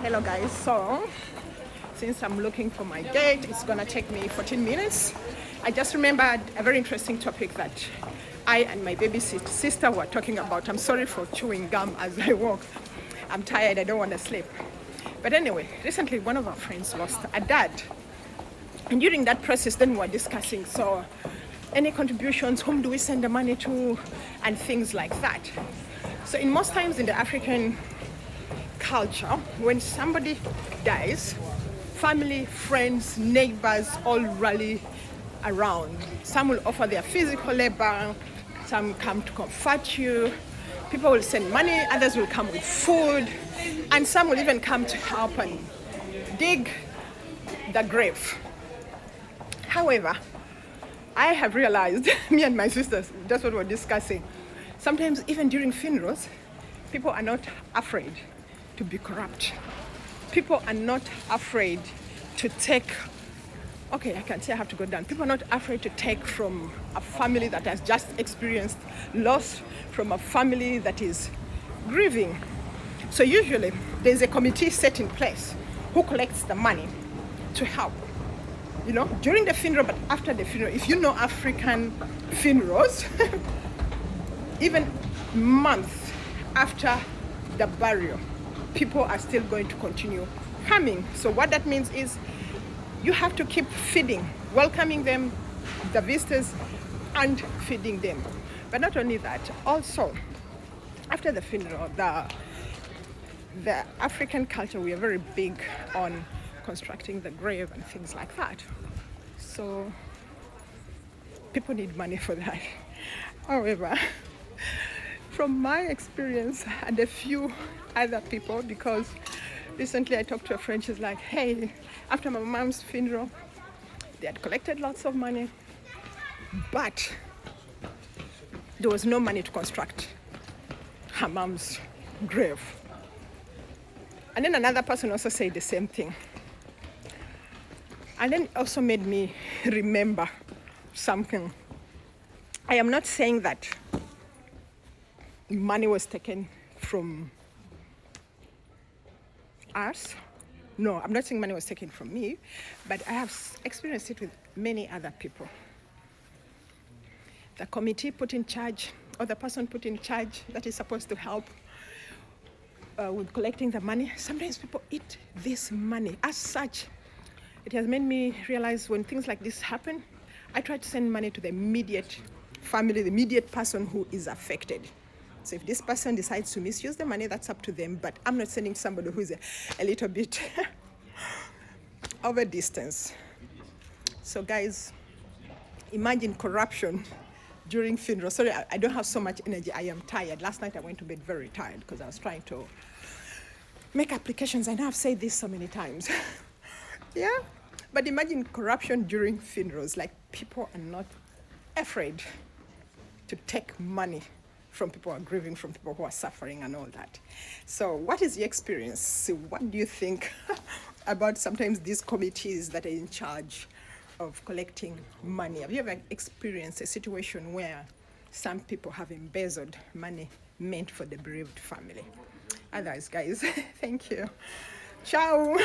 Hello guys, so since I'm looking for my gate, it's gonna take me 14 minutes. I just remembered a very interesting topic that I and my baby sister were talking about. I'm sorry for chewing gum as I walk. I'm tired, I don't want to sleep. But anyway, recently one of our friends lost a dad. And during that process, then we were discussing, so any contributions, whom do we send the money to, and things like that. So in most times in the African culture, when somebody dies, family, friends, neighbors all rally around. Some will offer their physical labor, some come to comfort you, people will send money, others will come with food, and some will even come to help and dig the grave. However, I have realized, me and my sisters, that's what we're discussing, sometimes even during funerals, people are not afraid to be corrupt. People are not afraid to take, okay, I can say I have to go down. People are not afraid to take from a family that has just experienced loss, from a family that is grieving. So usually there's a committee set in place who collects the money to help, you know, during the funeral, but after the funeral. If you know African funerals, even months after the burial, people are still going to continue coming. So what that means is you have to keep feeding, welcoming them, the visitors, and feeding them. But not only that, also after the funeral, the African culture, we are very big on constructing the grave and things like that. So people need money for that. However, from my experience and a few other people, because recently I talked to a friend, she's like, hey, after my mom's funeral, they had collected lots of money, but there was no money to construct her mom's grave. And then another person also said the same thing. And then it also made me remember something. I am not saying that money was taken from us. No, I'm not saying money was taken from me, but I have experienced it with many other people. The committee put in charge, or the person put in charge that is supposed to help with collecting the money, sometimes people eat this money. As such, it has made me realize when things like this happen, I try to send money to the immediate family, the immediate person who is affected. So if this person decides to misuse the money, that's up to them, but I'm not sending somebody who's a little bit of a distance. So guys, imagine corruption during funeral. Sorry, I don't have so much energy. I am tired. Last night I went to bed very tired because I was trying to make applications. I know I've said this so many times. Yeah, but imagine corruption during funerals. Like, people are not afraid to take money from people who are grieving, from people who are suffering and all that. So what is your experience? What do you think about sometimes these committees that are in charge of collecting money? Have you ever experienced a situation where some people have embezzled money meant for the bereaved family? Otherwise, guys, thank you. Ciao.